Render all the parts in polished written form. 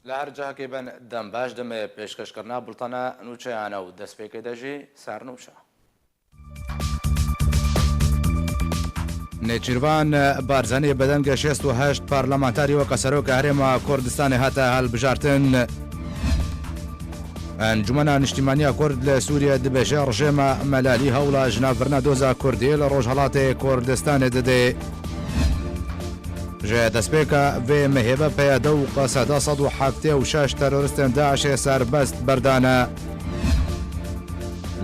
لە هەر جاکێ بن دەم باش دەمێ پێشکەشکردنا بڵتەنە نوچەیانە و دەستپێکی دەژی سارنووشە. نێچیروان بارزانî bedengê 68 parlamenterî weka Serokê Herêma Kurdistanê hate helbijartin. Encûmena Niştimaniya Kurd li Sûriye dibêje rejêma Melalî hewla ji navbirina doza Kurdî li Rojhilatê Kurdistanê didê. Ji destpêka vê mihêve peyada û qaseda 176 teroristên Daişê serbest berdane.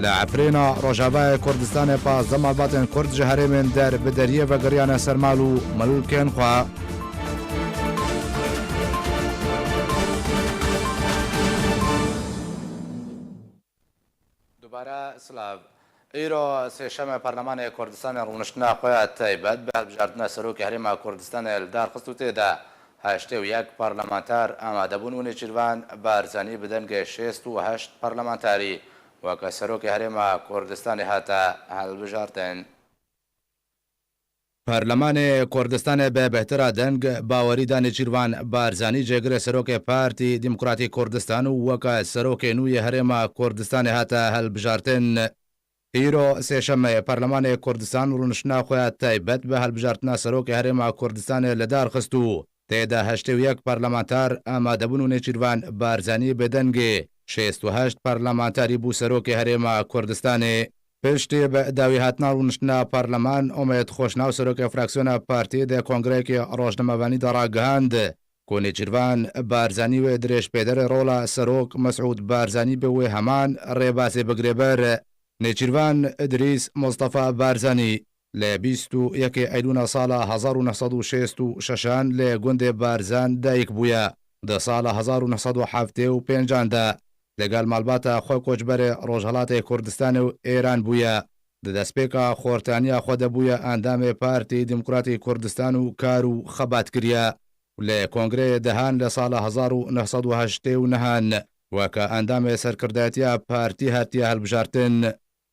Li Efrîna Rojavayê Kurdistanê pazdeh malbatên Kurd ji herêmên der bi deriyê vegiriyane sermal û milkên xwe. Dubare silav. Îro sêşemê Parlemanê Kurdistanê rûniştina xwe ya taybet bi hilbijartina Serokê Herêma Kurdistanê li dar xist û tê de 81 parlamenter amadebûn û Nêçîrvan Barzanî bi dengê 68 parlamenterî weka Serokê Herêma Kurdistanê hate hilbijartin. Parlemanê Kurdistanê bi behtira deng bawerî da Nêçîrvan Barzanî cêgirê Serokê Partî Demokratîk Kurdistan û weka Serokê nû yê Herêma Kurdistanê hate hilbijartin. Îro sêşemê Parlemanê Kurdistan rûniştina xwe ya taybet bi hilbijartina Serokê Herêma Kurdistanê li dar xist û tê de 81 parlamenter amadebûn û Nêçîrvan Barzanî bi dengê 68 parlamenterî bû Serokê Herêma Kurdistanê. Piştî bi dawî hatina rûniştina Parleman Omêd Xweşnaw Serokê fraksiyona partiyê de Kongrekê Rojnamevanî de ragihand ku Nêçîrvan Barzanî wê dirêjpêderê rola Serok Mesûd Barzanî bi wê heman rêbasê bigire ber. Nêçîrvan İdrîs Mustafa Barzanî li 21 Eylûna sala 1966 lê gundê Barzan dayîk bûye. Di sala 1975 de لەگەڵ malbata xwe koçberê Rojhilatê Kurdistanê û Êran bûye. Di destpêka xortaniya xwe de bûye endamê Partî Demokratîk Kurdistan û kar û xebat kiriye. Lê Kongreyê dehan li sala 1989 weka endamê serkirdayetiya partî hatiye hilbijartin.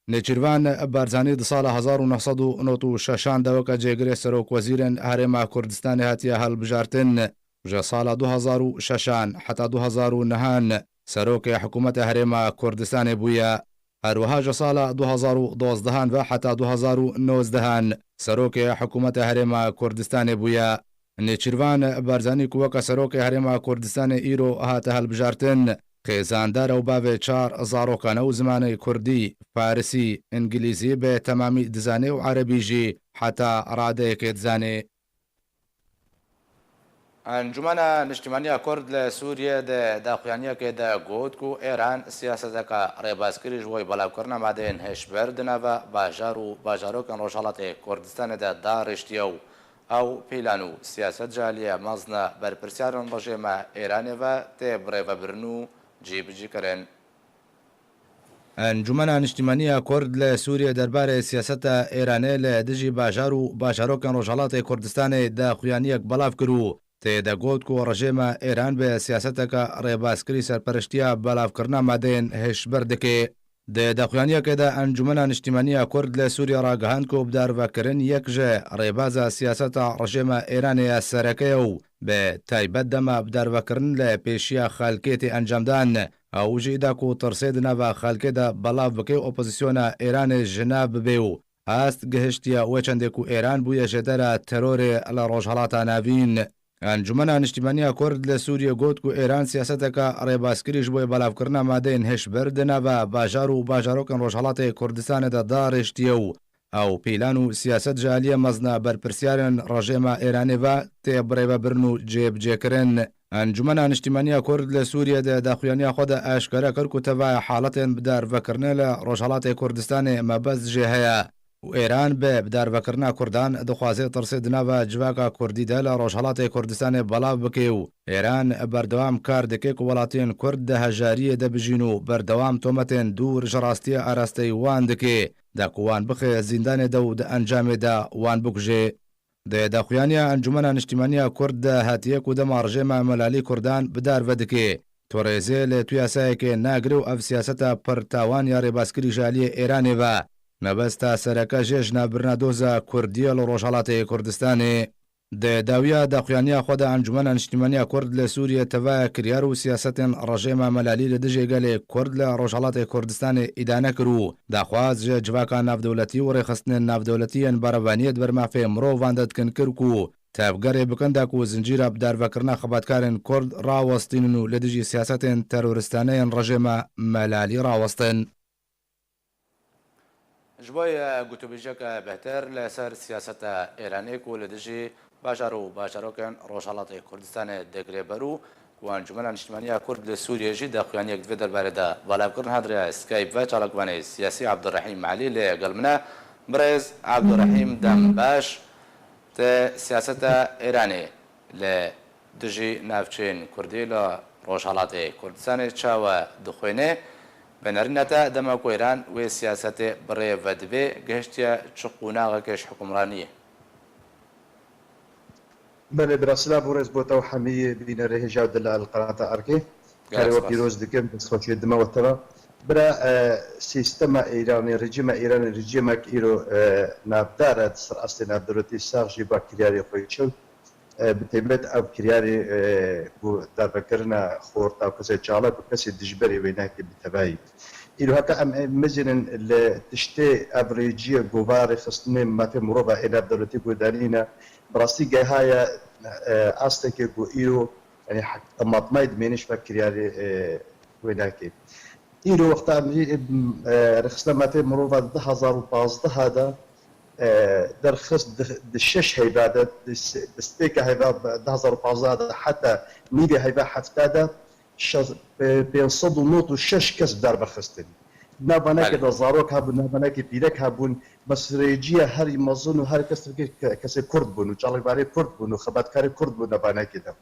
Nêçîrvan Barzanî di sala 1996 de weka cêgirê Serokwezîrên Herêma Kurdistanê hatiye hilbijartin. Ji sala 2006 heta 2009 Serokê Hikûmeta Herêma Kurdistanê bûye. Herwiha ji sala 2012 ve heta 2019 Serokê Hikûmeta Herêma Kurdistanê bûye. Nêçîrvan Barzanî ku weka Serokê Herêma Kurdistanê îro hate hilbijartin, xêzandar ew bavê çar zarokan ew zimanê Kurdî, Farsî, İngilîzî bi temamî dizanê û Erebî jî heta radeyekê dizanê. Encûmena Niştimaniya Kurd li Sûriye de daxuyaniyekê de got ku Êran siyaseteka rêbazkirî ji bo belavkirina madeyên hişber di nava bajar û bajarokên Rojhilatê Kurdistanê de darêştiye û ew pîlan û siyaset ji aliyê mezna berpirsyarên rejêma Êranê ve tê birêvebirin û cîbicîkirin. Encûmena Niştimaniya Kurd li Sûriye derbarê siyaseta Êranê li dijî bajar û bajarokên Rojhilatê Kurdistanê daxuyaniyek belav kir û tê de got ku rejêma Êran bi siyaseteka rêbazkirî serpereştiya belavkirina madeyên hişber dike. Di daxuyaniyekê de Encûmena Niştimaniya Kurd li Sûriye ragihand ku bi darvekirin yek ji rêbaza siyaseta rejêma Êranê ya serekê û bi taybet dema bi darvekirin li pêşiya xelkê tê encamdan ew jî da ku tirsê di nava xelkê de belav bike opozisyona Êranê ji nav bibe û hast gihiştiye wê çendê ku Êran bûye ji dera terorê li Rojhilata Navîn. Encûmena Niştimaniya Kurd li Sûriye got ku Êran siyaseteka rêbazkirî ji bo belavkirina madeyên hişber di nava bajar û bajarokên Rojhilatê Kurdistanê de darêştiye û ew pîlan û siyaset ji aliyê mezna berpirsyarên rejêma Êranê ve tê birêvebirin û cêbicêkirin. Encûmena Niştimaniya Kurd li Sûriye de daxuyaniya xwe de eşkere kir ku tevaya haletên bi darvekirinê li Rojhilatê Kurdistanê mebez jê heye. û Êran bi darvekirina Kurdan dixwaze tirsê di nava civaka Kurdî de li Rojhilatê Kurdistanê belav bike û Êran berdewam kar dike ku welatiyên Kurd di hejariyê de bijîn û berdewam tometên dûr ji rastiya arasteyî wan dike de ku wan bixe zîndanê de û di encamê de wan bikuje. Di daxuyaniya Encûmena Niştimaniya Kurd de hatiye ku dema rejêma Melalî Kurdan bi dar ve dike. Torêzê li tu yasayekê nagire û ev siyaseta pir tawan ya rêbazkirî ji aliyê Êranê ve mebesta sereke jê ji navbirina doza Kurdî li Rojhilatê Kurdistanê. داویە داخوایانیا خۆدا ئەنجومەنە نیشتیمانیا کورد لە سووریە تەڤایە کریار و سیاسەتێن ڕژێمە مەلالی لە دژێگەلێ کورد لە ڕۆژهەڵاتی کوردستانی ئیدانە کرد و داخواز جوواکان ناودەوڵەتی و ڕێخستنێن ناودەوڵەتیەن بەرەبانیت بەرمافێ مرۆڤاندە دکن کرد و تابگەرێ بکەنداک و زنجیرە بدارڤەکردنا خەباتکارن کورد ڕاوەستین و لە دژی سیاسەتێن تەرۆریستانەیەن ڕژێمە مەلالی ڕاوەستن. ژبۆیە گوتوبیژەکە بەهتر لەسەر سیاسەتە ئێرانێک و لە دژی باژار و باژارۆکەن ڕۆژهەڵاتی کوردستانê دەگرێ بەر و ئەنجومەنە نیشتیمانیا کورد لە سووریێژی داخوایانیەک دوێ دەربارەدا بەڵاوکردن هەدرا سکایپ و چالاکوانەی سیاسی عەبدوڕەحیم عەلی لەگەڵ منە. برێز عەبدوڕەحیم دەم باش سیاسەتە ئێرانê لە دژی ناوچەین کوردی لە ڕۆژهەڵاتی کوردستانê چاوە دخوێنێ بەنەرینەتە دەمەکو ئێران وێ سیاسەتێ بڕێڤە دەبێ گەشتە چ قوناغەکەش حکومڕانیە. بله براسلا بورز بوتا وحمية بين رهجة ودلا القناة أركي كارو بيروز دكان بسخوتي الدماء والترى برا سيستما إيراني رجيم كيرو نابدارة سر أصل نابدرتي سارجي باكرياري خويتشو بتبلت أو كرياري بو داربكرنا خورت أو كسي جالب وكسي دجبري ويناك بتباي إلو هكا مثلا تشتي أبريجية جوفاري خصني ما في مربع إلى دولتي بودانينا براستي جاهايا أصلك جو إيرو يعني حق طماطماي دمينش فكرياري ويناكي إيرو وقت رخصنا ما في مربع 2015 هذا درخص دشش هيبادة دستيكا هيبا 2015 هذا حتى ميدي هيبا حفتادا بين صد ونوت وشش كسب دار بخستني نابناك دا زاروك هابون نابناك بيدك هابون بس ريجيا هاري مظن وهاري كسب كرد بون وجالك باري كرد بون وخباتكاري كرد بون نابناك دا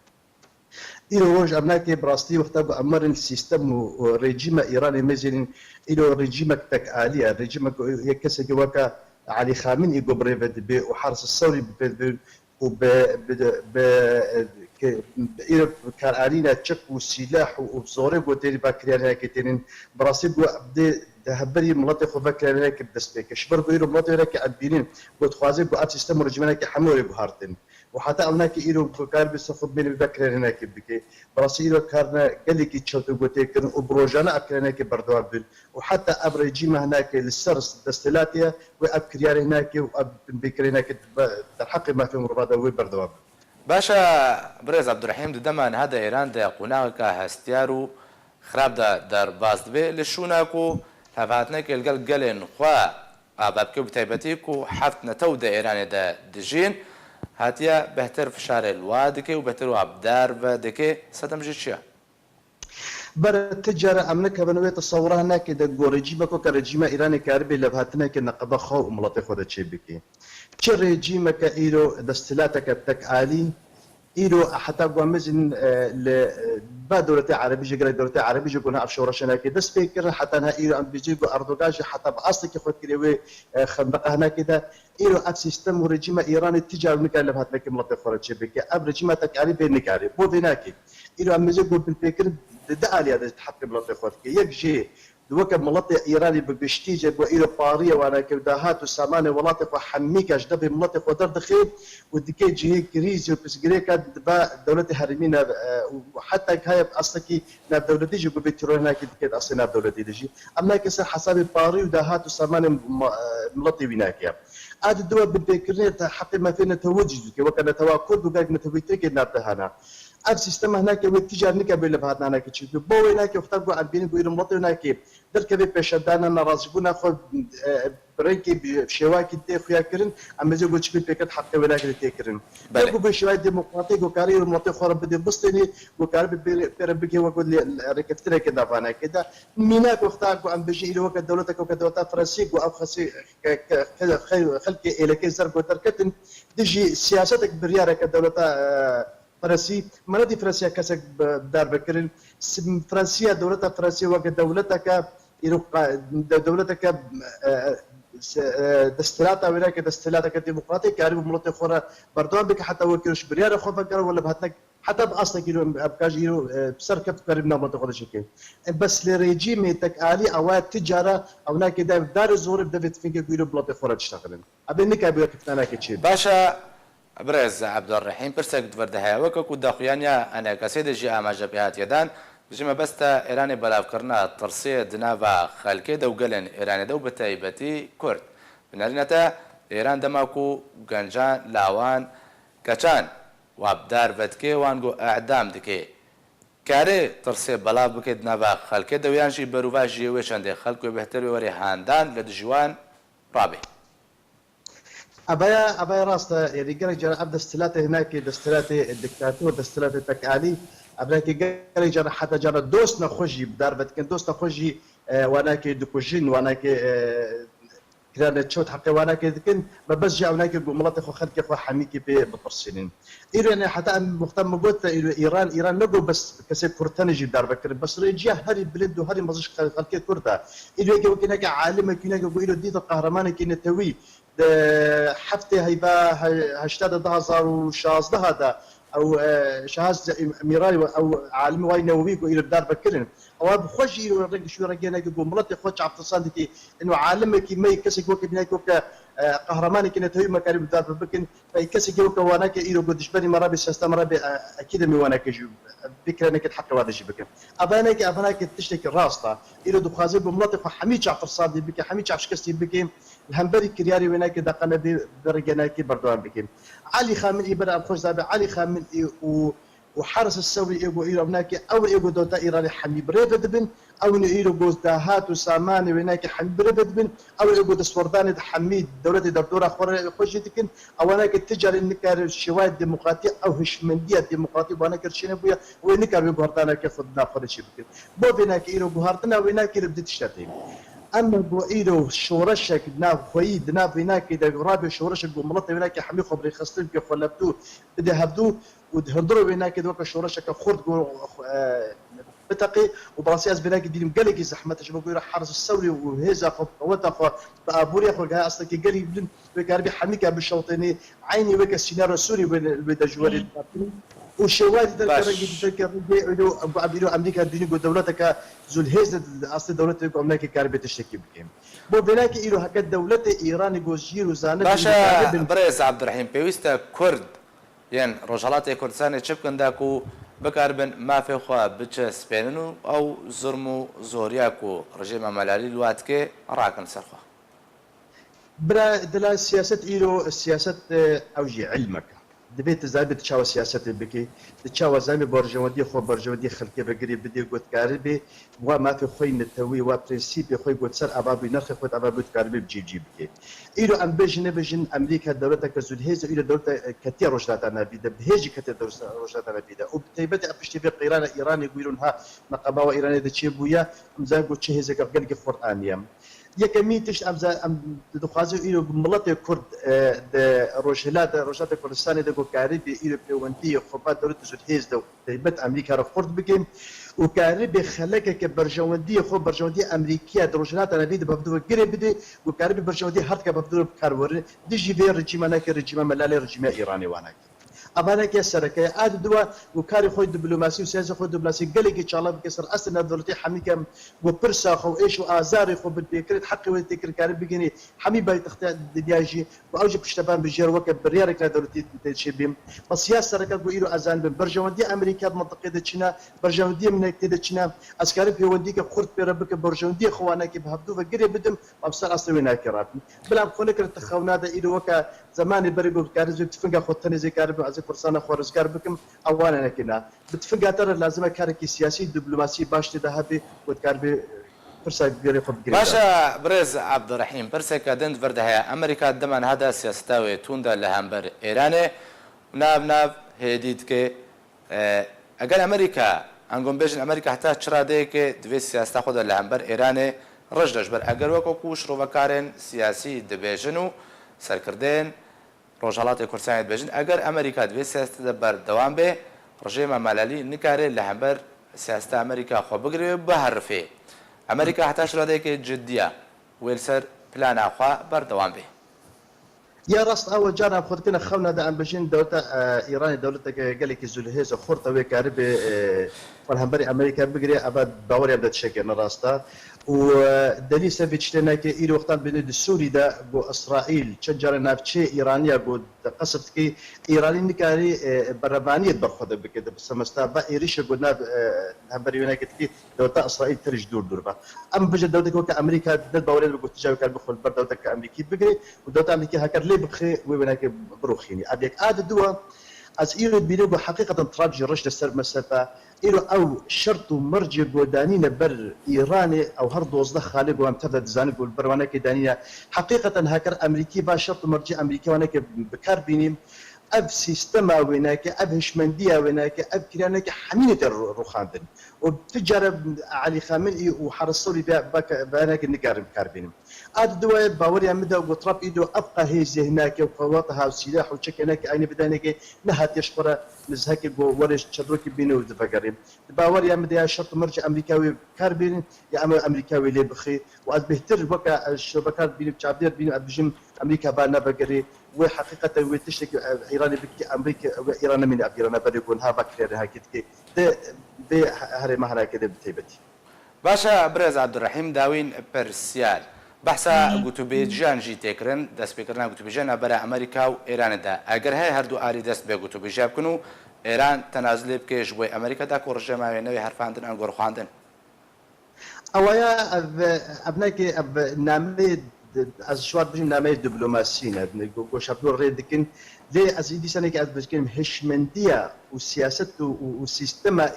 إلو وجه أبناك براستي وقتاب أمر السيستم وريجيما إيراني مزين إلو ريجيمك تك آلية ريجيمك يكسر جواكا علي خامنئي قبريفد بي وحرس الثوري وب كان علينا تشك والسلاح وبزوري وتاني باكريان هيك تاني براسي بدي هبري ملاطي خو باكريان هيك بدستيك شبر بيرو ملاطي هيك عبينين وتخوازي بقات سيستم رجمان هيك حموري بهارتن وحتى هناك إيرو كان بيستفض بين باكريان هناك بكي براسي إيرو كان قال لك تشوتو قلت كان وبروجانا أبكريان هيك بردوان بال وحتى أبريجيما هناك للسرس دستلاتيا وأبكريان هناك وأبكريان هناك الحق ما في مرباطة وبردوان باشا برز عبدالرحیم دەمان هەدا ئێران دا قوناغەکە هەستیار و خراپدا دەرباز دەبێ لە شووناک و هەڤاتنێک لەگەڵ گەلێن خوا ئابابکە و بتایبەتیک و حەفت نەتەو دا ئێرانێدا دژین هاتیە بەهتر فشارێ لوا دەکەی و بەهتر و ئابدار بە دەکەی سەدەمژی چییە؟ بر التجارة أمريكا بنوية تصورها هناك ده رجيمك كرجيمة إيراني كاربي لبهاتنا كنقضة خو وملاطي خو ده شيء بكي شو رجيمك إيرو دستلاتك تكالي إيرو حتى قوامزن با دولتي عربية جرى دولتي عربية قلنا أفشورش هناك دست فكر حتى أنا إيرو أم بيجي أردوغاج حتى بأصلك خود كريوي خندقة هناك ده إيرو أك سيستم ورجيمة إيراني التجارة نكال لبهاتنا كملاطي خو ده شيء بكي أب رجيمة تكالي بينكالي بو بيناكي إيرو أم بيجي بالفكر ده آلية ده تحقق ملاطي خو يكجي دوكا ملاطي إيراني بشتيجة وإلى بارية وأنا كداهات وسامانة ولاطق وحميك أجدب ملاطق ودر دخيل ودكي جهي كريزي وبسجريكا دولتي هرمينا وحتى هاي أصلكي ناب دولتي جو بيترون هناك دكي أصلا ناب دولتي دجي أما كسر حسابي باري وداهات وسامانة ملاطي ويناك هذا الدول بالفكرة حتى ما فينا توجد وكان تواكد وقاعد نتويتك ناب دهانا اب سيستم هناك والتجار نكبل بهاتنا هناك تشوف بو هناك يفترقوا عن بين بيرم ملاطي هناك درك بيشدانا نرازقونا خو بريكي بشواكي تي خويا كرن اما زي قلت شبي بيكت حتى ولاك تيكرن بلكو بشواي ديمقراطيك وكارير ملاطي خو بدي بسطني وكارب بيربكي وقول لي ركبت لك كذا فانا كذا ميناك واختاركو عم بيجي الى وقت دولتك وكدولتات فرنسيك وافخسي خلقي الى كيزر وتركتن تجي سياستك بريارك كدولتها فرنسي مردي فرنسيا كسك دار بكرن فرنسيا دولتها فرنسيا وقت دولتك دولتك دستلاتا ولاك دستلاتك ديمقراطية كارب ملوطي خورا بردوان بك حتى وكيلوش بريار خو فكر ولا بهاتنك حتى باصلا كيلو ابكاج يرو بسركب قريبنا ملوطي خورا شكل بس لريجيم تكالي او تجاره او هناك دار زور بدفت فينك كيلو ملوطي خورا تشتغلن ابي نك ابي كيف انا كتشي باشا برز عبدالرحیم پرسک دوردهەیە وەکەکو داخوایانە ئەنە کەسێ دەژی ئاماژە پێهاتیەدان بژمە بەستە ئێرانی بەلاوکردنا ترسێ دناڤە خەلکێ دەوگەلن ئێرانێدە و بە تایبەتی کورد بنەرینەتە ئێران دەماکو گەنجان لاوان کەچان وابدار بەدکێ وانگۆ ئەعدام دکێ کارێ ترسێ بەلاو بکەیت ناڤە خەلکێ دەویانشی بەروڤژی وێ چەندێ خەلکوێ بەهتەر وەرێ هاندان لە دژوان ڕابێ أبايا راستا يعني قال جرى أبدا استلاتة هناك دستلاتة الدكتاتور دستلاتة تكالي أبدا قال جرى حتى جرى دوسنا خجي بدار كان دوسنا خجي وانا كي دكوجين وانا كي كنا تشوت حقي وانا كي كن بس جا هناك ملاتي خو خلك خو حميكي بطرسين إيران حتى مهتم بوت إيران نقول بس كسب كرتانجي دار بكر بس رجع هاري بلد وهاري مزش خلك كرتا إيران كنا كعالم كنا يقولوا دي القهرمان كنا توي حفتي هيبا هشتاد دهزار وشازده هذا او شاز ميراي او عالم واي نووي الى الدار بكرن او بخوجي رق شو رجينا يقول ملتي خوش عبد الصادق انه عالمك ما يكسك وك بناك وك قهرمانك كانت هي مكارم الدار بكن فيكسك وك واناك الى قدش بني مرابي سيستمر اكيد مي واناك جو فكره انك تحقق هذا الشيء بك ابانك تشتكي راسطه الى دخازي بملتي حميد عبد الصادق بك حميد عبد شكستي بك الهمبري كرياري ويناك دقنا برجناكي بردوان بكين علي خامنئي بدا الخوش دابا علي خامنئي وحرس السوري ايغو ايرو هناك او ايغو دوتا ايراني حمي بريفد بن او ايرو جوز داهات وساماني ويناك حمي بريفد بن او ايغو دسورداني حميد دولة دردورة خوش ديكن او هناك التجاري النكار الشوايه الديمقراطيه او هشمنديه الديمقراطيه وانا كرشينا بويا وينكار بهرتانا كخدنا خرشي بكن بو بيناك ايرو بهرتنا ويناك بدت تشتتي اما بوئيدو شورشك ناف خويد ناف هناك اذا رابي شورشك بملطي هناك حمي خبري خصتين كي خلبتو بدي هبدو ودهندرو هناك دوك شورشك خرد بتقي وبراسياس بناك دي مقلق زحمه شباب يروح حرس السوري وهيزا وتق ابوري اخو اصلا كي قال لي قال حميك بالشوطيني عيني وك السيناريو السوري بدا جواري وشواهد تذكر ابو عبيرو امريكا الدنيا دولتك ذو الهيز اصل دولتك امريكا كاربه تشتكي بكم بو بلاك ايرو هكا دوله ايران جوزجير وزانه باشا بريس عبد الرحيم بيوستا كرد ين رجالات كردستان تشبكن داكو بكاربن ما في خوا بتش سبينو او زرمو زورياكو رجيم ملالي الواتكي راكن سرخوا برا دلا سياسه ايرو السياسه اوجي علمك دبيت زايد تشاو سياسه بكي تشاو زايد برجودي خو برجودي خلكي بقري بدي قلت كاربي وما في خوي نتوي وبرنسيبي خوي قلت سر ابابي نرخ خوت ابابي كاربي بجي بكي ايرو ام بجن امريكا دولتك زلهيز الى دوله كثير رجلات انا بيد بهيجي كثير رجلات انا بيد وبتيبت ابشتي في ايران يقولون ها نقبه وايران دتشي بويا مزا قلت شي هزك قلقي قرانيا يكميتش ام دخازو إلى ملتي كرد روجلات كردستان دغو كاريبي إلى بيوندي خبات دولة زلهيز دو تيبت أمريكا رفض بكم وكاريبي خلك كبرجوندي خو برجوندي أمريكية روجلات أنا بيد ببدو قريب بدي وكاريبي برجوندي هرتك ببدو بكارور دي جي في رجيم ملالي رجيم إيراني وانك أبانك يا سركة عاد دوا وكاري خوي دبلوماسي وسياسة خوي دبلوماسي قالك إن شاء الله بكسر أصلا دولتي حميكم وبرسا خو إيش وآزاري خو بالذكر حقي والذكر كاري بيجيني حمي باي تختار دياجي وأوجب اشتبان بجير وكب بريارك دولتي تشبيم بس يا سركة بيقولوا أذان برجوندي أمريكا منطقة دتشنا برجوندي من دتشنا أسكاري في وديك خرط بربك برجوندي خوانك بهبدو فقري بدم أبصر أصلا وينك رابي بلا بخونك التخونا هذا إلى وكا زمان بريبو كارزو تفنقا خطني زي كاربو عزي فرصانة خورزقار بكم أولا كنا بتفقا ترى لازم كاركي سياسي دبلوماسي باش تذهبي وتكاربي فرصة قريب باشا بريز عبد الرحيم برسا كادند فردها أمريكا دمان هذا سياستاوي توندا لهامبر إيراني ناب هديد كي أقل أمريكا أنقوم بيجن أمريكا حتى تشرا ديك دوي سياستا خود لهامبر إيراني رجلش بر أقل وكوكوش روكارن سياسي دبيجنو سركردين روجالات كردستان دبيجن أقل أمريكا دوي سياستا دبر دوام به رجيم ملالي نكاري لهامبر سياستا أمريكا خو بقري بهرفي أمريكا حتى شراديك جدية ويلسر بلان أخوة بردوام به يا راس أول جانا خذتنا خونا دا أمبجين دولة إيران دولة قال لك زلهيز خرطة وكاربي والهمبري أمريكا بقري أبد باوري أبدا تشكل راستا ودليل سافيتش لنا كي إلى وقت بين السوري دا بو إسرائيل تشجر نافشة إيرانية بو قصد كي إيراني نكاري بربانية برخذ بكده بس مستابا إيريش قلنا هبري هناك كي دولة إسرائيل ترج دور با أم بجد دولة كوكا أمريكا دل باورين بقول تجاوي كان بخل بر دولة كأمريكي بقري ودولة أمريكا هكر ليه بخي وهناك بروخيني أبيك الدوا از ایرو بیرو حقیقتا تراجع رشد سر مسافه ایرو او شرط مرجع بودانين بر ايران او هر دوزده خالق وام تبدا دزان قول بروانا كدانيه حقيقه هاكر امريكي با شرط مرجع امريكي وانا بكار بينيم اب سيستما ويناك اب هشمنديه ويناك اب كريانك حمينه الرخاندن وبتجرب علي خامنئي وحرصوا لي بانك النقار بكاربين هذا دواء باوريا مدى وطراب ايدو ابقى هي هناك وقواتها وسلاح وشك هناك اين بدانك نهات يشبر نزهك ورش تشدروك بينه ودفقرين باوريا مدى شرط مرجع امريكاوي كاربين يا اما امريكاوي لي بخي واد بهتر وكا الشبكات بين بتعبير بين ابجم امريكا بانا بقري وحقيقه وتشتك ايران بك امريكا ايران من ايران بريكون ها بكري هاكيتك ده هري مهرا كده بتيبتي باشا برز عبد الرحيم داوين برسيال بحثا گوتوبێجیان ژی تێکردن دەستپێکردنا گوتوبێژیان بەرە ئەمریکا و ئێرانەدا ئەگەر هەیە هەردوو ئاری دەست بێ گوتوبێژیا بکەن و ئێران تەنازلێ بکەش بۆی ئەمریکادا کۆ ڕژێماوێنەوەی هەرفاندن ئەنگۆڕ خواندن ئەوەیە ئەبنێکی نامەی از شوار بژین نامەی دیبلۆماسیینە گۆشەپلۆ ڕێ دکن لێ ئەزی دیسانێکی ئەز بکەین هشمندیە و سیاست و سیستەمە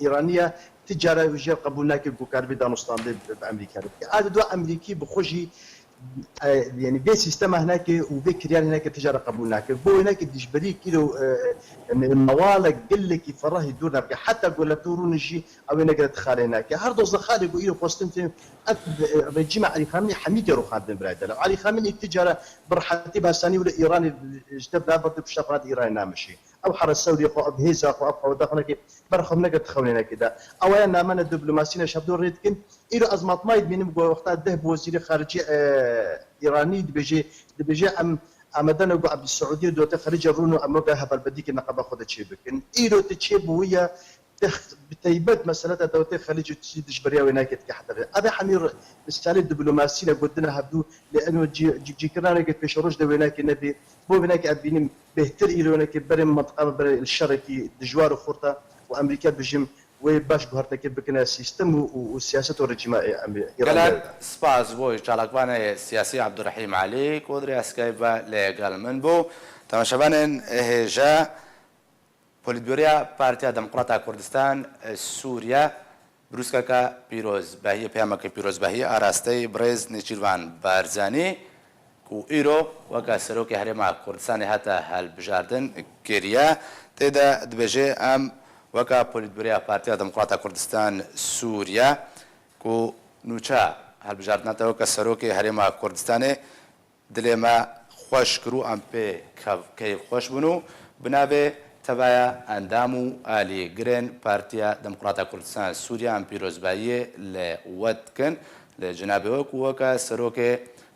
ئیرانیە تجارة وجه قبولنا كبوكار بدانستان بأمريكا. هذا دواء أمريكي بخوجي يعني بي سيستم هناك وبي كريان هناك تجارة قبولنا كبو هناك ديجبري كيلو الموالق قل لك فراه يدورنا حتى قول لك دورون الجي أو هناك تخال هناك هردو زخاري يقولوا قوستنتين رجيم علي خامنئي حميد يروح خادم برادة علي خامنئي التجارة برحاتبها الثانية ولا إيران اجتبنا برضه بشطرات إيران نامشي او حرس السعودي خو بهيزا خو ابقى داخلك برخم نقد تخونينا كده اولا نامنا الدبلوماسيين شابدور ريتكن الى ازمات مايد من وقت الذهب وزير خارجيه ايراني دبيجي ام امدنا عبد السعوديه دوت خارج الرونو ام ذهب البديك نقبه خذ تشيبكن ايرو تشيب ويا بتيبت مسألة دوت خليج تشيد جبريا ويناك حتى هذا حمير رسالة دبلوماسية قدنا هبدو لأنه جي كنا نقد في شروج دويناك النبي بو بيناك أبيني بهتر إيرانك برم منطقة الشركي دجوار وخورتا وأمريكا بجم وباش بهرتك بكنا سيستم والسياسة والرجيم إيران سباز بوي شالكبان سياسي عبد الرحيم علي كودري اسكايبا لقال من بو تماشبان هجا پۆلیتبیۆریا پارتیا دەموکڕاتە کوردستان سووریا بروسکەکە پیرۆزباهیە پەیامەکەی پیرۆزباهی ئاراستەی بڕێز نێچیروان بارزانی و ئیرۆ وەکە سەرۆکی هەرێما کوردستانی هاتە هەڵبژاردن گێریە تێدا دەبێژێ ئەم وەکە پۆلیتبیۆریا پارتیا دەموکڕاتە کوردستان سووریا و نوچە هەڵبژاردنەتەوە کە سەرۆکی هەرێما کوردستانێ دلێمە خۆش کرد و ئەم پێ کەیف خۆش بوون و بنابێ تەبایە ئەندام و ئالیگرن پارتیا دەموکڕاتە کوردستان سووریا ئەم پیرۆزباییە لە وەتکن لە جنابێوەک وەکە سەرۆکێ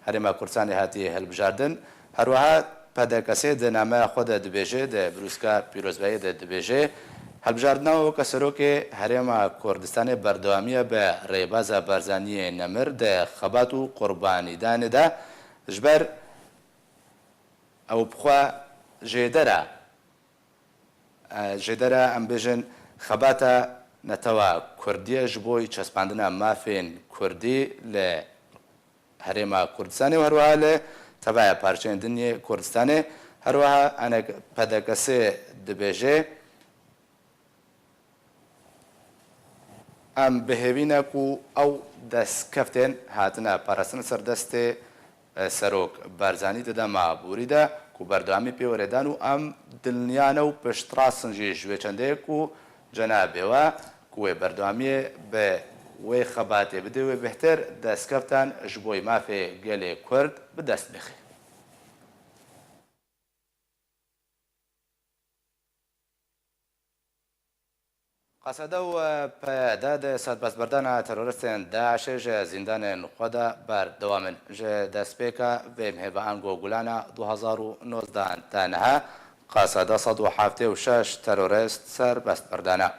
هەرێما کوردستانی هاتی هەڵبژاردن هەروەها پەدەکەسێ دەنامەیە خۆدا دەبێژێ دە بروسکە پیرۆزباییە دەبێژێ هەڵبژاردنەوە وەکە سەرۆکێ هەرێما کوردستانی بەردەوامیە بە ڕێبازە بارزانیە نەمر دە خەبات و قوربانیدانێدا ژبەر ئەو بخوا ژێدەرە ئەم بێژن خەباتە نەتەوە کوردیەش بۆی چەسپاندنە مافێن کوردی لە هەرێما کوردستانی و هەروەها لە تەبایە پارچێندنی کوردستانێ هەروەها پەدەکەسێ دەبێژێ ئەم بەهێوینەک و ئەو دەستکەفتێن هاتنە پاراستن سەردەستێ سەرۆک بارزانی دەدا مابووریدا و بەردەوامی پێوەرێدان و ئەم دڵنیانە و پشتڕاستنجی ژوێ چەندەیەک و جەنابێوە کوێ بەردەوامیە بە وێ خەباتێ بدێ وێ بهتر دەستکەفتان ji بۆی مافێ گەلێ کورد بدەست بخێ قەسەدە و پەیادە سەربەستبەردانە تەرۆریستên داعشê ji zîndanên xwe de berdewam in ji destpêka vê mhêvean gogulana 2019 teneha qaseda 176 terorist serbestberdane.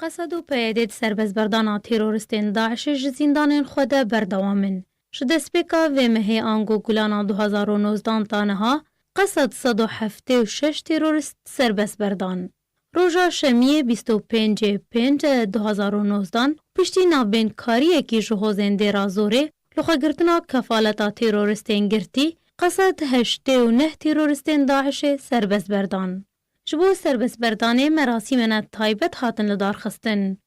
قەسەد و پەیەدێت سربەزبەردانا تێرۆریستên Daişê ji zîndanên xwe de berdewam in. Ji destpêka vê mehê ango gulana 2019 taniha qesed 176 terorist serbest berdan. Roja şemiyê 25 pênc 2019 piştî navbênkariyekî ji hozên dêra zorê li xwegirtina kefaleta teroristên girtî qesed 89 teroristên Daişê serbest berdan. Ji bo serbestberdanê merasîmene taybet hatin li darxistin.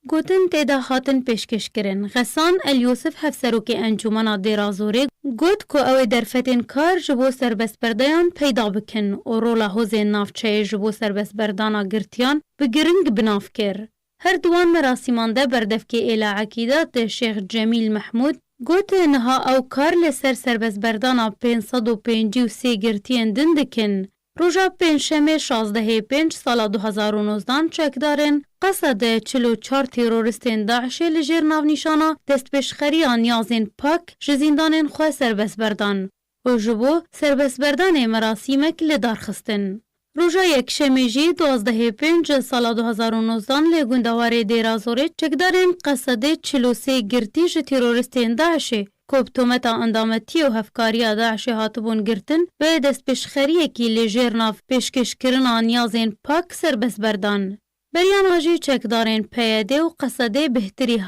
Gotin têda hatin pêşkêşkirin. Xesan El Yusuf hevserokê encûmena dêra zorê got ku ew ê derfetên kar ji bo serbestberdayan peyda bikin û rola hozên navçeyê ji bo serbestberdana girtiyan bi giring binav kir. Her diwan merasîman de berdevkê êla ekîdat Şêx Cemîl Mehmûd got niha ew kar li ser serbestberdana 553 girtiyên din dikin. Roja pênşemê 16 pênc sala 2019 çekdarên qesede 44 teroristên Daişê li jêr navnîşana destpêşxeriya niyazên pak ji zîndanên xwe serbestberdan û ji bo serbestberdanê merasîmek li darxistin. Roja yekşemê jî 12 pênc sala 2019 lê gundewarê dêra zorê çekdarên qesedê 43 girtî ji teroristên Daişê Koptometa endametiye û hevkariya Daişê hatibûn girtin ve destpêşxeriyekî li jêr nav pêşkêşkirina niyazên pak serbestberdan. Beryana jî çekdarên PYD û qesedê bihtirî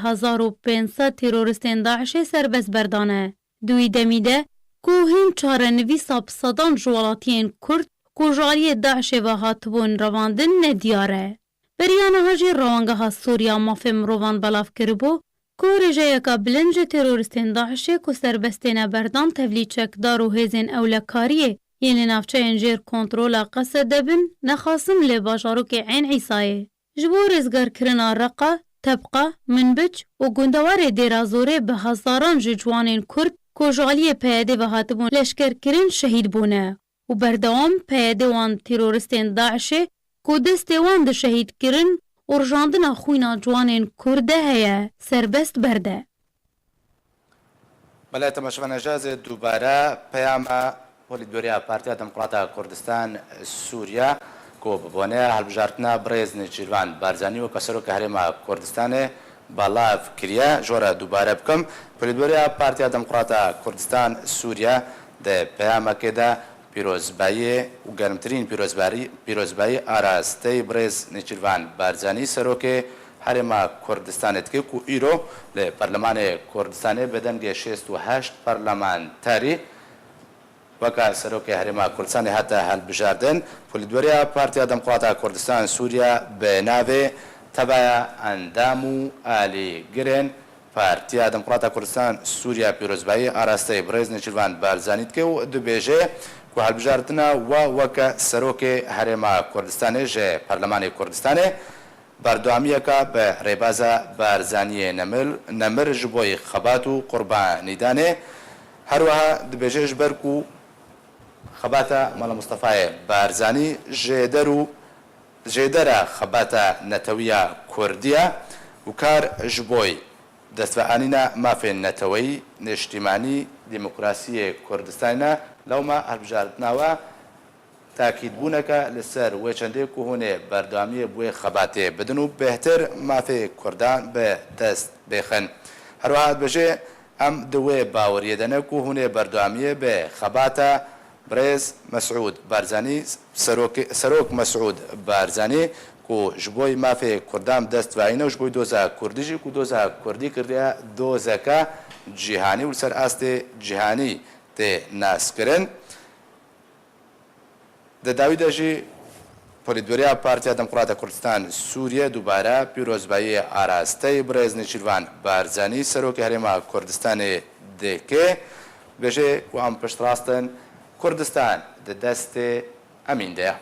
1500 teroristên Daişê serbestberdan e. Duî demî de ku hîn çarenivîsa pisadan ji welatiyên Kurd ku jariyê Daişê ve hatibûn revandin nediyar e. Beryana jî rewangeha Sûriya mafê mirovan belav kiribû ku rêjeyeka bilind ji teroristên Daişê ku serbestêne berdan tevlî çekdar û hêzên ewlekariyê yên li navçeyên jêr kontrola qesede bin nexwasim lê bajarokê Ên Îsayê. Ji bo rêzgarkirina Reqa, Tebqa, Minbic û gundewarê dêra zorê bi hezaran ji ciwanên Kurd ku ji aliyê PYD ve hatibûn leşkerkirin şehîd bûne û berdewam PYD wan teroristên Daişê ku destê wan di şehîdkirin û rijandina xwîna ciwanên Kurd de heye serbest berde. بەلای تەماشەوانە جازێ دووبارە پەیامە پۆلیتبیۆریا پارتیا دەموکڕاتە کوردستان سووریا کۆ ببوونەیە هەڵبژاردنە بڕێز نێچیروان بارزانی و کە سەرۆکە هەرێما کوردستانê بەڵاو کریە ژۆرە دووبارە بکەم پۆلیتبیۆریا پارتیا دەموکڕاتە کوردستان سووریا دە پەیامەکێدا پیرۆزبایی و گەرمترین پیرۆزبایی ئاراستەی بڕێز نێچیروان بارزانی سەرۆکێ هەرێما کوردستانێت کرد و ئیرۆ لە پەرلەمانێ کوردستانê بەدەنگێ 68 پەرلەمانتاری وەکە سەرۆکی هەرێما کوردستانی هاتە هەڵبژاردن پۆلیتبیۆریا پارتیا دەموکڕاتە کوردستان سووریا بە ناوێ تەبایە ئەندام و ئالیگرên پارتیا دەموکڕاتە کوردستان سووریا پیرۆزبایی ئاراستەی بڕێز نێچیروان بارزانیت کرد و دەبێژێ ku هەڵبژاردنە وا وەکە سەرۆکێ هەرێما کوردستانê ji پەرلەمانی کوردستانê بەردەوامیەکە بە ڕێبازە بارزانیê نەمر ji بۆی خەبات و قوربانیدانê هەروەها دەبێژێ ji ber ku xebata mala Mustafayê Barzanî jêdera xebata netewiya Kurdiya û kar ji boî destveanîna mafên neteweyî nêştîmanî demokrasiyê Kurdistanê lewma hevjartina we takîdbûneke li ser wê çendê ku hûn ê berdewamiyê bi wê xebatê bidin û bêhtir mafê Kurdan bi dest bêxin. Herwiha dibêje em di wê baweriyê de ne ku hûn ê berdewamiyê bi xebata Birêz Mesûd Barzanî Serok Mesûd Barzanî ku ji bo mafê Kurdan dest vayîne û ji bo doza Kurdî jî ku doza Kurdî kirdiye dozeka cîhanî û li ser astê cîhanî tê naskirin. Di dawî de jî Polîtbîroya Partiya Demokrata Kurdistan Sûriye dubare pîrozbayiyê arasteyê Birêz Nêçîrvan Barzanî Serokê Herêma Kurdistanê dike bêje ku em piştrastin Kurdistan di destê emîn de ye.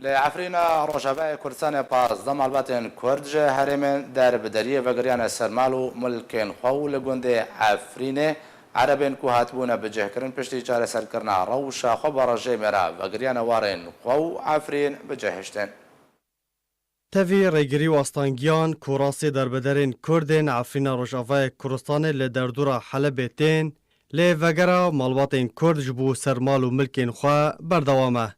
Li Efrîna Rojavayê Kurdistanê pazdeh malbatên Kurd ji herêmên derbideriyê vegeriyane sermal û milkên xwe û li gundê Efrînê عربên ku hatibûne bicihkirin piştî çareserkirina rewşa xwe bi rejê me re vegeriyane warên xwe û Efrîn bicihiştin. Tevî rêgirî westangiyan ku rastî derbiderên Kurdên Efrîna Rojavayê Kurdistanê li derdora Helebê tên lê vegera malbatên Kurd ji bo sermal û milkên xwe berdewam e.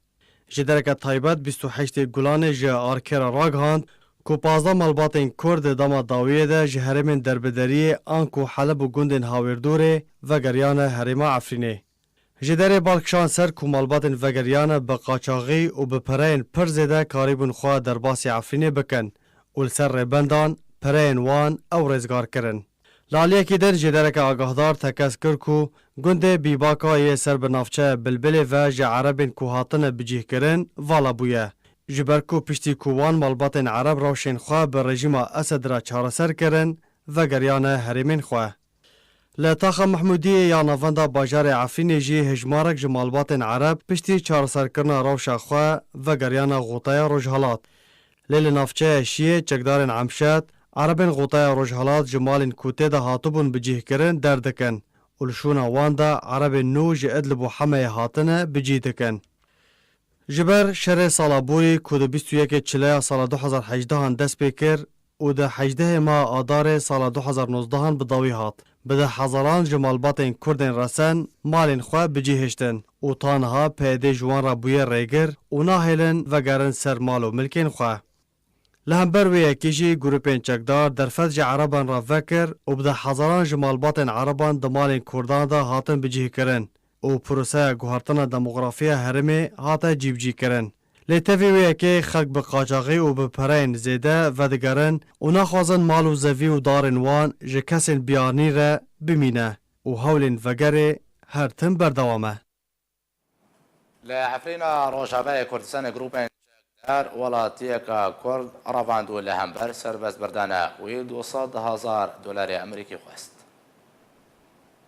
ji dereke taybet 28 Gulanê ji arkêra ragihand ku 15 malbatên Kurd di dema dawiyê de ji herêmên derbideriyê an ku Heleb û gundên Hawirdûrê vegeriyane herêma Efrînê. Ji derê balkişan ser ku malbatên vegeriyane bi qaçaxî û bi pereyên pir zêde karîbûn xwe derbasî Efrînê bikin û li ser rêbendan pereyên wan ew rêzgar kirin. Laliyekî din ji dereke agahdar tekez kir ku gundê bîbaka yê ser bi navçeya Bilbilê ve ji Erebên ku hatine bicîhkirin vala bûye. Ji ber ku piştî ku wan malbatên Ereb rewşên xwe bi rejîma Esed re çareser kirin, vegeriyane herêmên xwe. Li Taxa Mehmûdiyê ya navenda bajarê Efrînê jî hejmarek ji malbatên Ereb piştî çareserkirina rewşa xwe vegeriyana Xotaya Rojhilat. Lê li navçeya Şiyê çekdarên Emşet, Erebên Xotaya Rojhilat ji malên ku tê de hatibûn bicîhkirin derdikin û li şûna wan de Erebên nû ji Idlib û Hemeyê hatine bicî dikin. Ji ber şerê sala borî ku di 21 çileya sala 2018 dest pê kir û di 18 ma Adarê sala 2019 bi dawî hat. Bi de hezaran ji malbatên Kurdên resen malên xwe bicîhiştin û tanha pêdê ji wan re bûye rêgir û nahêlin vegerin ser mal û milkên xwe. Li hember wê yekê jî grûpên çekdar derfet ji Ereban re vekir û bi de hezaran ji malbatên Ereban di malên Kurdan de hatin bicîhkirin û proseya guhartina demografiya herêmê hate cîbicîkirin. Lê tevî wê yekê xelk bi qaçaxî û bi pereyên zêde vedigerin û naxwazin mal û zevî û darên wan ji kesên biyanî re bimîne û hewlên vegerê her tim berdewam e. Li Efrîna Rojavayê Kurdistanê grûpên çekdar welatiyeka Kurd revand û li hember serbestberdana wî $200,000 Amerîkî xwest.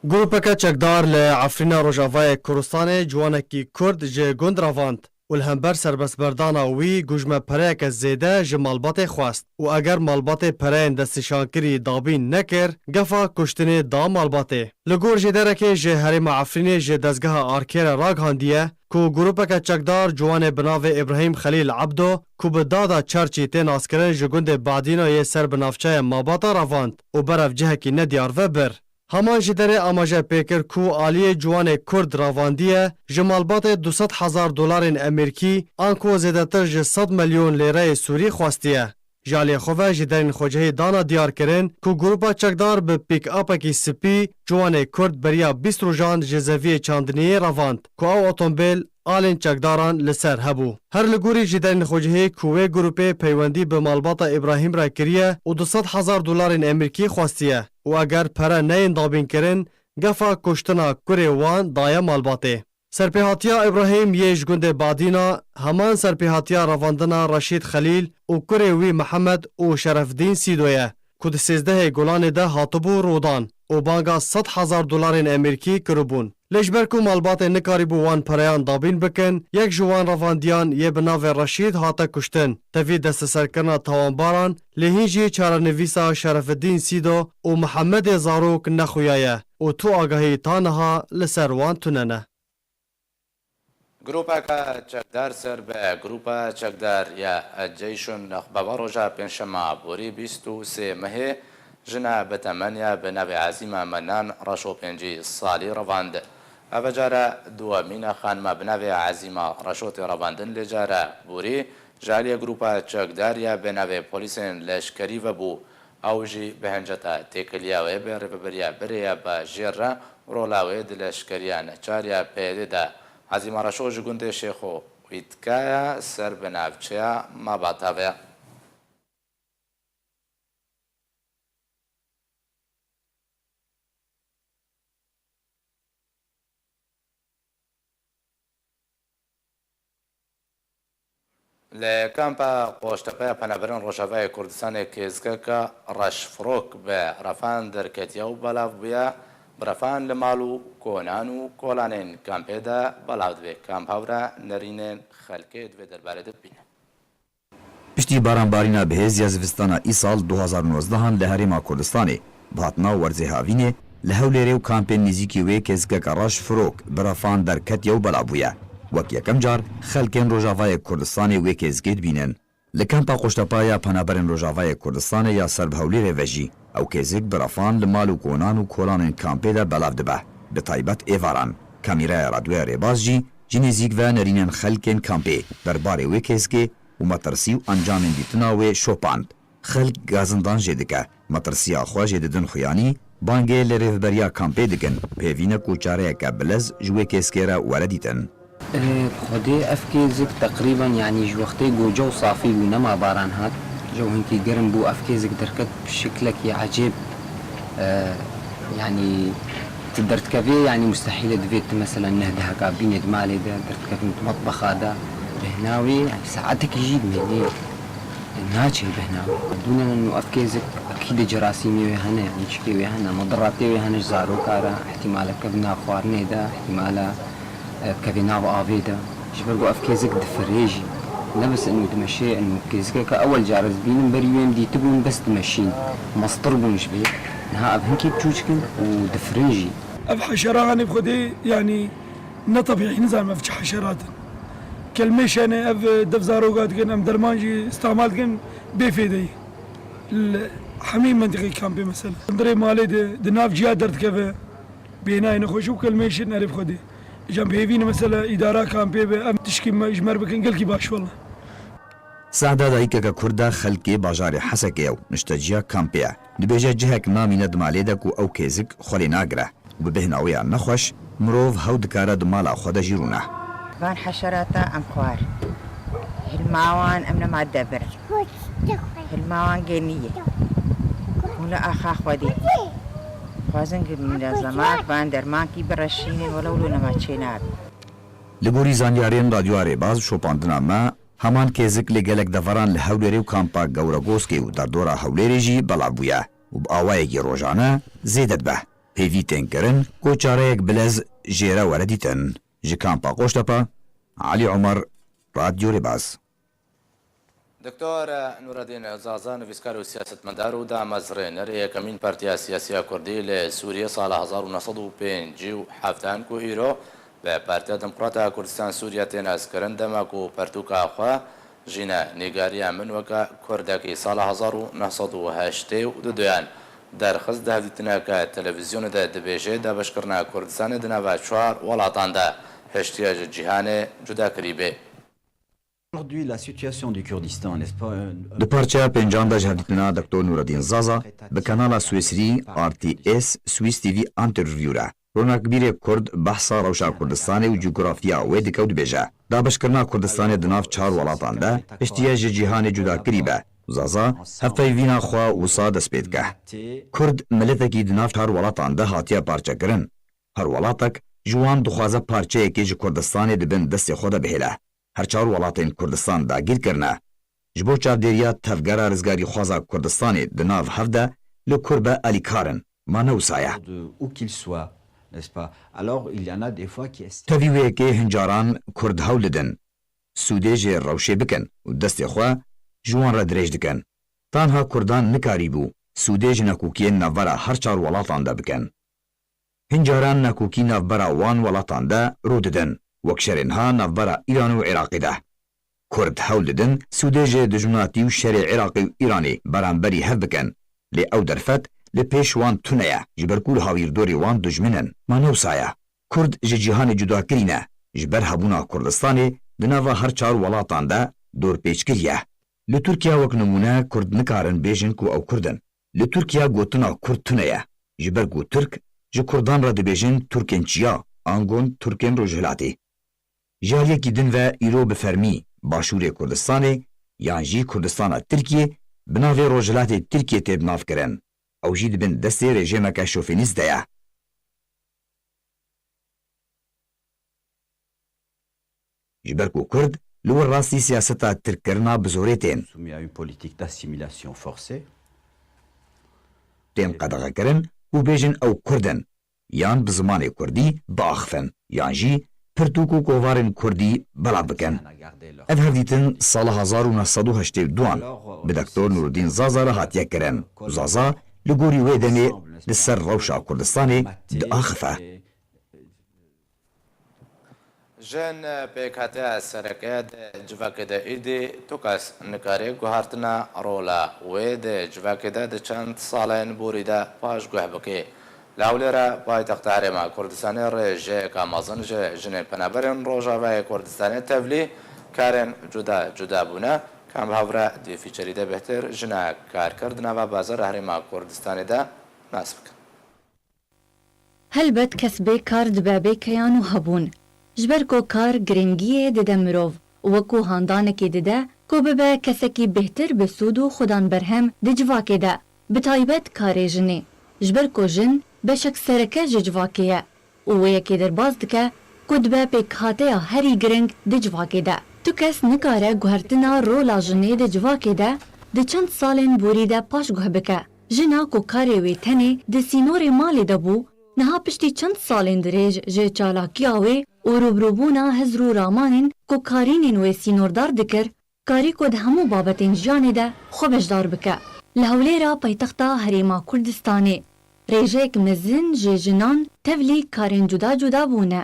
Grûpeke çekdar li Efrîna Rojavayê Kurdistanê ciwanekî Kurd ji gund revand û li hember serbestberdana wî gujme pereyeke zêde ji malbatê xwest û eger malbatê pereyên destnîşankirî dabîn nekir, gefa kuştinê da malbatê. Li gor jêderekê ji herêma Efrînê ji dezgeha arkêra ragihandiye ku grûpeke çekdar ciwanê bi navê İbrahîm Xelîl Abdo ku bi dada çerçî tên naskirin ji gundê Badînayê ser bi navçeya Mabata revand û berev cihekî nediyar ve bir. Heman ji derê amaje pêkir ku aliyê ciwanê Kurd ravandiye ji malbatê $200,000 Amerîkî an ku zêdetir ji 100 milyon lêreyê Sûrî xwestiye. Ji aliyê xwe ve ji derên xwecihî dana diyar kirin ku grûpa çekdar bi pîk-apekî spî ciwanê Kurd beriya 20 rojan ji zeviyê çandiniyê revand ku ew otomobîl alên çekdaran li ser hebû. Her li gorî ji derên xwecihî ku wê grûpê peywendî bi malbata İbrahîm re kiriye û $200,000 Amerîkî xwestiye û eger pere neyên dabînkirin, gefa kuştina kurê wan daye malbatê. Serpêhatiya İbrahîm yê ji gundê Badîna heman serpêhatiya revandina Reşîd Xelîl û kurê wî Mihemed û Şerefdîn Sîdoye ku di 13 Gulanê de hatibû rodan û banga $100,000 Amerîkî kiribûn. Lê ji ber ku malbatê nikarîbû wan pereyan dabîn bikin, yek ji wan revandiyan yê bi navê Reşîd hate kuştin. Tevî desteserkirina tawanbaran lê hîn jî çarenivîsa Şerefdîn Sîdo û Mihemedê Zarok nexuyaye û tu agahî ta niha li ser wan tunene. Grûpeka çekdar ser bi grûpa çekdar ya Ceyşûn Nexbeva roja pênşema borî 23 Mehê jina bi temenya bi navê Ezîma Menan reşopêncî salî revand. Ev cara duwemîna xanima bi navê Ezîma reşotê revandin lê cara borî ji aliyê grûpa çekdar ya bi navê polîsên leşkerî vebû. Ew jî bi hinceta têkiliya wê bi rêveberiya birêya bi jêr re rola wê di leşkeriya neçariya pêdê de Ezîma Reşo ji gundê Şêxo Wîtkaya ser bi navçeya Mabata ve. Li kampa Qoştepeya Penaberên Rojavayê Kurdistanê kêzgeka Reşfirok bi refan derketiya û belav bûye. Birefan li mal û konan û kolanên kampê de belav dibe. Kamp hewra nerînên xelkê divê derbarê de bibîne. Piştî baranbarîna bihêziya zivistana îsal 2019 li herêma Kurdistanê bi hatina werzê havînê li Hewlêrê û kampên nîzîkî wê kêzgeka Reşfirok birefan derketiye û belav bûye. Wek yekem car xelkên Rojavayê Kurdistanê wê kêzgê dibînin. Li kampa Qoştepaya Penaberên Rojavayê Kurdistanê ya ser bi Hewlêrê ve jî ew kêzik birefan li mal û konan û kolanên kampê de belav dibe. Bi taybet êvaran. Kamîraya radyoya rêbaz jî جنزیک و نرینن خلکن کامپی درباره وی کسکی و مترسی و انجامن دیتنا و شوپاند. خلک گازندان جدیکه مترسیا خواه جدیدن خویانی بانگه لریفبریا کامپی دکن پیوینه کوچاره که بلز جوی کسکی را وردیتن. خودی افکیزک تقریبا یعنی وقتی جو صافی و نما باران هات جو هنکی گرم بو افکیزک درکت بشکلك عجيب يعني تقدر تكفي يعني مستحيل دفيت مثلا نهدها كابينة مالي ده تركب مطبخ هذا بهناوي يعني ساعتك يجيب مني ناجي بهناوي دون انه افكيزك اكيد جراثيمي وهنا يعني شكي وهنا مضراتي وهنا جزارو كارا احتمال كبنا خوارني ده احتمال كبنا وافي ده جبرقو افكيزك دفريجي لا بس انه تمشي انه كيزك كاول جارز بين بريوين دي تبون بس تمشين مسطر بونش بيه نها ابهنكي بتوشكن ودفريجي اب حشرات بخدي يعني طبيعي نزال في حشرات كلمش انا اب دفزاروقات كن ام درمانجي استعمال كن بفيدي الحميم منطقي كامبي مثلا اندري مالي دناف جيا درت كفا بيناي نخشو كلمش نعرف خدي جنب هيفين مثلا اداره كامبي ام تشكي ما اجمر بكن قال كي باش والله سعدا دایکه کرده خلکی باجار حسکه و نشتجیا کامپیا دبیجه جهک نامی ندمالی دکو او کیزک خلی ناگره و به بهناویا نخوش مروف هود کاره دمالا خود جیرونه بان حشراتا ام خوار هالماوان امنا ما دبر هالماوان جنيه ولا اخا خودي خوازن من زمان بان درمان کی برشین ولو نما چیناد لگوری زانیارین رادیواره باز شوپاندنا ما همان کیزک لگلک دفران لحولری و کامپا گورگوسکی و در دورا حولری جی بلابویا و با آوائگی روزانه زیدت به پیویتن کرن کوچاره یک بلز جیره وردیتن جی کامپا قوشتپا علی عمر رادیو رباز دکتۆر نورەدین زازا نویسکار و سیاستمەدار و دامەزرێنەر یەکەمین پارتیا سیاسیە کوردی لە سووریە ساڵە 1950 و ئیرۆ بە پارتیا دموکراتە کوردستان سووریا تێناسکردن دەماک و پەرتووکاخوا ژینە نیگاریە من وەکە کوردێکی ساڵە 1982 دەرخست داهاتیتنەکە تەلەڤیزیۆنەدا دەبێژێ دابەشکردنا کوردستانی دناوە چوار وڵاتاندا هێشتیە جیهانێ جوداکری بێ. Aujourd'hui, la situation du Kurdistan, n'est-ce pas? د پارچه پنجان دا جهدیتنا دکتور نورالدین زازا به کانال سویسری RTS سویس تیوی انترویو را روناکبیر کرد بحثا روشا کردستان و جغرافیا و دکود بیجه دا بشکرنا کردستان دناف چار ولاتان دا اشتیاج جهان جدا کری به زازا هفته وینا خوا وسا دسپید که کرد ملتکی دناف چار ولاتان دا هاتیا پارچه کرن هر ولاتک جوان دخوازه پارچه یکی جه کردستان دبن دست خود بهله هر چهار ولاتین کردستان داگیر کرنه جبو چاودێریە تەفگەرە ڕزگاری خوازا کوردستانی دناو هەفدە لە کوربە ئەلیکارن مانە وسایە تەوی وەیەکێ هەنجاران کورد هەوڵ دەدەن سوودێژێ ڕەوشێ بکەن و دەستێ خوا ژوان ڕە درێژ دەکەن تانها کوردان نکاری بوو سوودێژ نەکوکیە ناڤەرە هەر چار وڵاتاندا بکەن هەنجاران نەکوکی ناڤبەرە وان وڵاتاندا ڕوو دەدەن وەک شەرێنها ناڤبەرە ئیران و عێراقیدا کورد هەوڵ دەدەن سوودێژێ دژمناتی و شەرێ عێراقی و ئیرانی بەرامبەری هەف بکەن لێ ئەو دەرفەت لە پێش وان تونەیە ji ber ku li hawîrdorê wan dijmin ma newsaya Kurd ji cîhanê cudakirîne ji ber hebûna Kurdistanê di nava her çar welatan de dorpêçkiriye li Tirkiya wek nimûne Kurd nikarin bêjin ku ew Kurdin li Tirkiya gotina Kurd tuneye ji ber ku Tirk ji Kurdan re dibêjin Turkên çiya angon Turkên Rojhilatê ji aliyekî din ve îro bi fermî başûrê Kurdistanê yan jî Kurdistana Tirkiyê bi navê Rojhilatê Tirkiye tê binavkirin ew jî dibin destê rejimeke şofînîst de ye. Ji ber ku Kurd li wir rastî siyaseta tirkkirina bi zorê tên tên qedexekirin û bêjin ew Kurdin yan bi zimanê Kurdî biaxivin yan jî pirtûk û kovarên Kurdî belav bikin. Ev hevdîtin sala 1982 bi Dr. Nurudîn Zaza re hatiye kirin. Zaza li gorî wê demê li ser rewşa Kurdistanê diaxife. Jên pêkhatiya sereke di civakê de êdî tu kes nikarê guhartina rola wê di civakê de di çend salên borî de paş guh bikê. لاولێرە پایتەختە هەرێما کوردستانی ڕێژەیەکە مەزنج ژنێ پەنەبەرێن ڕۆژاوای کوردستانی تەڤلی کارێن جودا بوونە کام هاورە دی فیچەریدە بهتر ژنە کارکردنەوە بازار هەرێما کوردستانیدا ناس بکەن. هەلبەت کەسبێ کار دبابێ کەیان و هەبوون ji ber ku kar giringiyê dide mirov wekû handanekê dide ku bibe kesekî bêhtir bi sûd û xudan berhem di civakê de bi taybet karê jinê ji ber ku jin beşek sereke ji civakê ye û wê yekê derbas dike ku dibe pêkhateya herî giring di civakê de tu kes nikare guhertina rola jinê di civakê de di çend salên borî de paş guh bike jina ku karê wê tenê di sînorê malê de bû niha piştî çend salên dirêj ji çalakiya wê û rûbrûbûna hizr û ramanên ku karînên wê sînordar dikir karî ku di hemû babetên jiyanê de xwe bejdar bike. Li Hewlêra paytexta Herêma Kurdistanê rêjeyek mezin ji jinan tevlî karên cuda cuda bûne.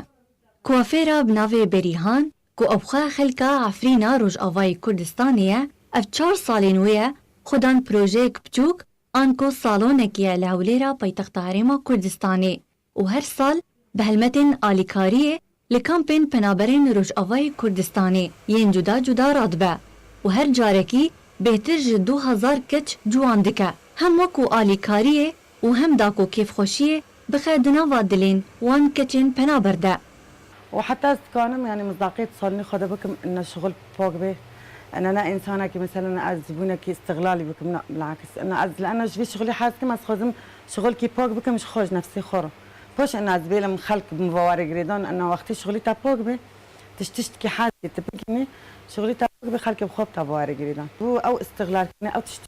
Kuafêra bi navê Berîhan ku evxwe xelka Efrîna Rojavayê Kurdistanê ye ev 4 salên wê ye xudan projeyek biçûk an ku salonekî ye li Hewlêra paytexta Herêma Kurdistanê û her sal bi helmetên alîkariyê li kampên penaberên Rojavayê Kurdistanê yên cuda cuda radibe û her carekî bêhtir ji 2000 keç ciwan dike hem wekû alîkariyê û hem da ku kêfxweşiyê bixe di nava dilên wan keçên penaber de. وحتى كانم يعني مصداقية صالوني خدا بكم إن الشغل فوق به أن أنا إنسانة كي مثلا أز زبونة كي استغلالي بكم لا بالعكس أنا أز لأن في شغلي حاسس كم أز خازم شغل كي فوق بكم مش خوج نفسي خورة بوش أنا أز بيلم خلق بمفواري جريدان أنا وقتي شغلي تا فوق به تشتكي حاسة تبكني شغلي تا فوق به خلق بخوب تبواري جريدان أو استغلال أو تشتكي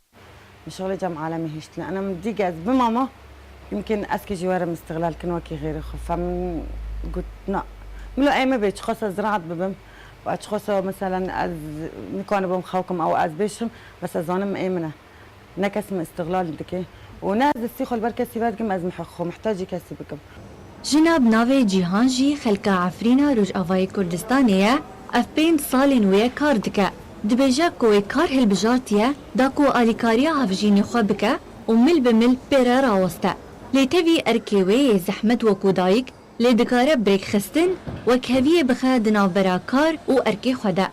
شغلي جام عالمي هشت لأن أنا مدي جاز بماما يمكن أسكي جوارة مستغلال كنوكي غيري فم قلت لا ملو أي ما بيش خاصة زراعة ببم وأشخاص مثلا أز نكون بهم خوكم أو أز بيشم بس أظنم أيمنة نكسم استغلال دكي وناس السيخو البركة سيبات كم أز محخو محتاج يكسي بكم. جناب ناوي جيهانجي خلقا عفرينا روجافاي كردستانية اف بين صالين ويا كار دكا دبيجا كوي كار هالبجارتيا داكو آليكاريا هفجيني خوابكا ومل بمل بيرا راوستا ليتبي أركيوي زحمت وكو دايك لێ دikare برێکخستن وەک هەویە بخە di navbera kar û erkê xwe de.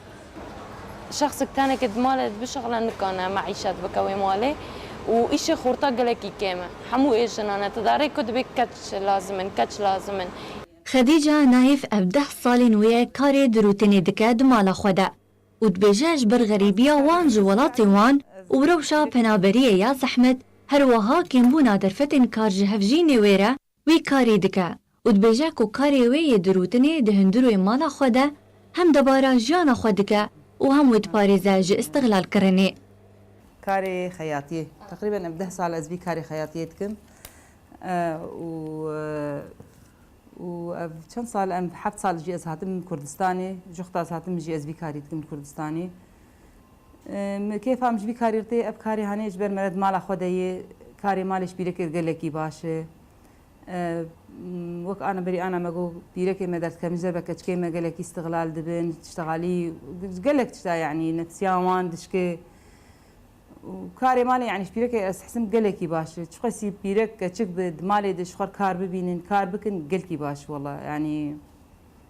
شخصك تانك مالت بشغلة نكانة معيشات بكوي مالي وإشي خورطة قلكي كيمة حمو إيش أنا تداري كد بك كتش لازمن خديجة نايف ev 10 salên wê ye karê di rûtinê dike di mala xwe de û dibêje ji ber xerîbiya wan ji welatê wan û rewşa penaberiyê ya zehmet her wiha kêmbûna derfetên kar ji hevjînê wê re wî karî dike. û dibêje ku karê wê yê di rûtinê di hundirûyê mala xwe de hem debara jiyana xwe dike û hem wê diparêze ji istiglalkirinê. كاري خياطية تقريبا 10 سال أزبي كاري خياطية تكم و كم سال أم 7 سال جي أزهاتم من كردستاني جوختا أزهاتم جي أزبي كاري تكم كردستاني كيف هم جبي كاري رتي أب كاري هاني جبر مرد مال خداي كاري مالش بيرك قلكي باشه وك أنا بري أنا مجو بيرك مدرت كمجر بكتشكي مجالك استغلال دبن تشتغلي قلك تشتا يعني نفسيان دشكي وكاري مالي يعني بيرك أحسن قلكي باش تشخصي بيرك كتشك بدمالي دشخر كار ببينن كار بكن قلكي باش والله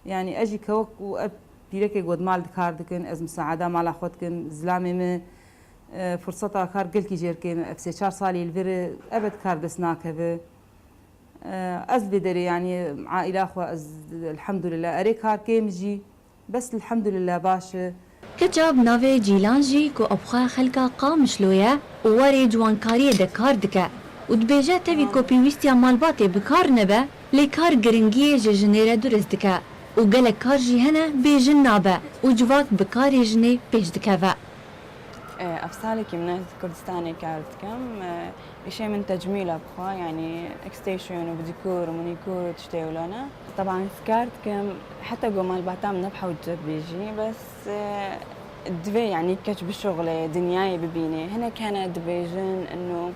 يعني أجي كوك وأب بيرك قد مال كار دكن أز مساعدة مال أخوتكن زلامي من فرصة كار قلكي جيركي أبسي 4 سالي الفير أبد كار دسناك هذا أز بدري يعني عائلة أخوة الحمد لله أري كار كيمجي بس الحمد لله باشا كجاب ناوي جيلانجي كو أبخا خلقا قامش لويا وواري جوانكاري ده كار دكا ودبيجا تبي كو بيويستيا مالباتي بكار نبا لي كار گرنگي جنيرا درست دكا وقالك كار جي هنا بيجن نابا وجواك بكاري جني بيج دكا أفصالي من كردستاني كارتكم شيء من تجميل أبخا يعني اكستيشن وبديكور ومونيكور تشتغلونه طبعا سكارتكم حتى قوم البعتام نبحة وجد بيجي بس دبي يعني كش بالشغل دنياي ببيني هنا كان دبيجن إنه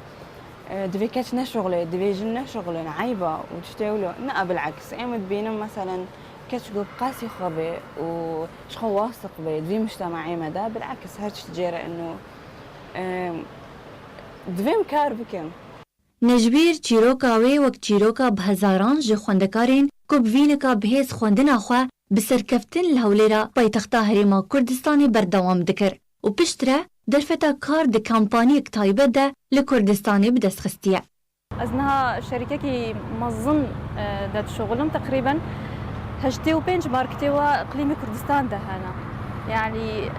دبي كش نشغله دبيجن نشغله عيبة وتشتغله لا بالعكس أيام بينهم مثلا كش قب قاسي خبي وشخو واثق بي دبي مجتمعي مدى بالعكس هرش تجيرة إنه دبي مكار بكم نجبیر چیروکا وی وک چیروکا بهزاران جی خوندکارین کو بوینکا بهز خوندنا خو بسرکفتن لهولیرا پایتختا هریما کردستانی بردوام دکر و پشتره درفتا کار د کمپانی تایبه ده لکردستانی بدست خستیه. أزنها شركة مظن ده شغلهم تقريبا هشتي وبنج ماركتي وإقليم كردستان ده هنا يعني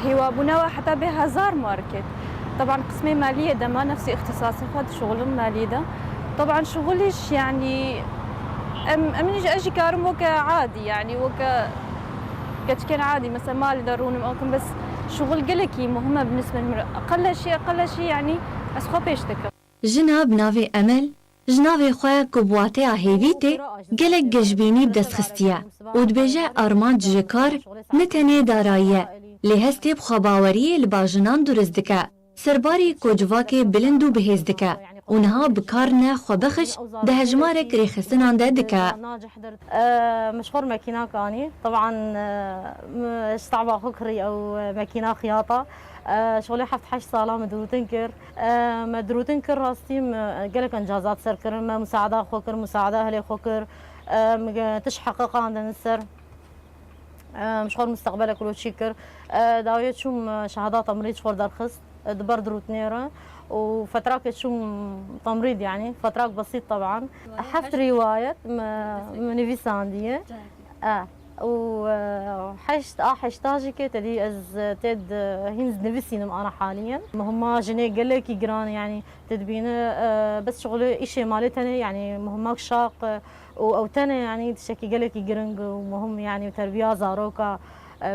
هو بناوى حتى بهزار ماركت طبعا قسمي مالية ده ما نفسي اختصاصي فهذا شغلهم مالي ده طبعا شغليش يعني أمني أجي كارم وكا عادي يعني وكا كان عادي مثلا مالي ضروري ممكن بس شغل قلكي مهمة بالنسبة لي أقل شيء يعني أسخو بيشتكى جنا بناوی امل جناوی خواه کبواته هیویته گلک گجبینی بدست خستیه و دبیجه آرمان جکار نتنه داراییه لهستی بخواباوری لباجنان درست دکه سرباری کجواک بلندو بهز دکه اونها بکارنه خوابخش ده هجمارک ریخستنان ده دکه مشهور ماكينة كاني طبعا استعبا خكري او ماكينة خياطة شغلي حفت حش صالة مدرو تنكر راستي قالك انجازات سركر مساعدة خوكر مساعدة اهلي خوكر تشحقق عندنا السر مشغول مستقبلك ولو تشيكر داوية شوم شهادات تمريض شغل درخص دبر دروت نيرة وفتراك شوم تمريض يعني فتراك بسيط طبعا حفت رواية من فيساندية وحشتاجي تدي از تد هينز نفسينم انا حاليا مهما جني قال لك يقران يعني تدبينه بس شغله شيء مالتنا يعني مهمك شاق او تنا يعني تشكي قال لك يقرنج ومهم يعني تربيه زاروكا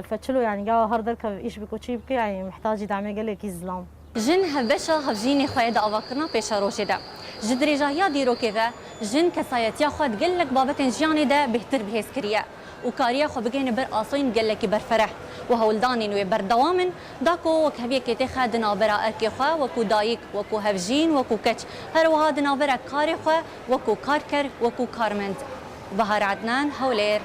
فتشلو يعني قاو هردرك ايش بكو تشيبك يعني محتاج دعم قال لك يزلام جن هبشا هفجيني خويدا أفكرنا بيش روشي دا جدري جاهيا ديرو كذا جن كسايتيا خود قال لك بابتن جياني دا بهتر بهيس كريا وكاريا خو بجين بر آصين قال لك برفرح وهولدانين وبر دوامن داكو وكهبيه كي تخد نابرا أركي خوا وكو دايك وكو هفجين وكو كتش هر وهاد نابرا كاري خوا وكو كاركر وكو كارمند بهار عدنان هولير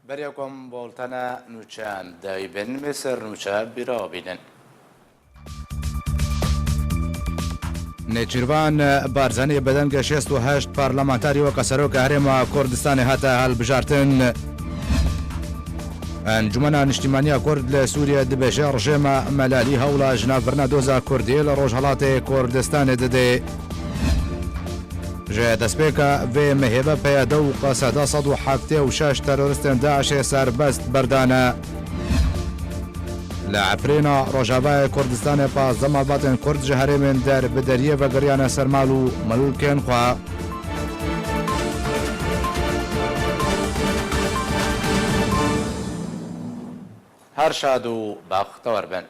بريكم بولتنا نوشان دايبن مصر نوشا برابين نێچیروان بارزانانی بەدەنگە 68 پارلەمانتاری وەکە سەرۆکە هەرێما کوردستانی هاتە هەڵبژارتن ئەنجومەنە نیشتیمانیە کورد لە سووریا دبێژێ ڕژێمە مەلالی هەوڵە ژناڤبرنە دۆزە کوردیە لە ڕۆژهەڵاتی کوردستانی دەدێ ژێ دەستپێکە vê mehêve peyada û qaseda 176 teroristên Daişê serbest berdane لە عفرێنە ڕۆژاوای کوردستانی پازدە مەڵباتên کورد ji herêmên derbederiyê vegeriyane sermal û milûlkên xwe her şad û baxtewar bin.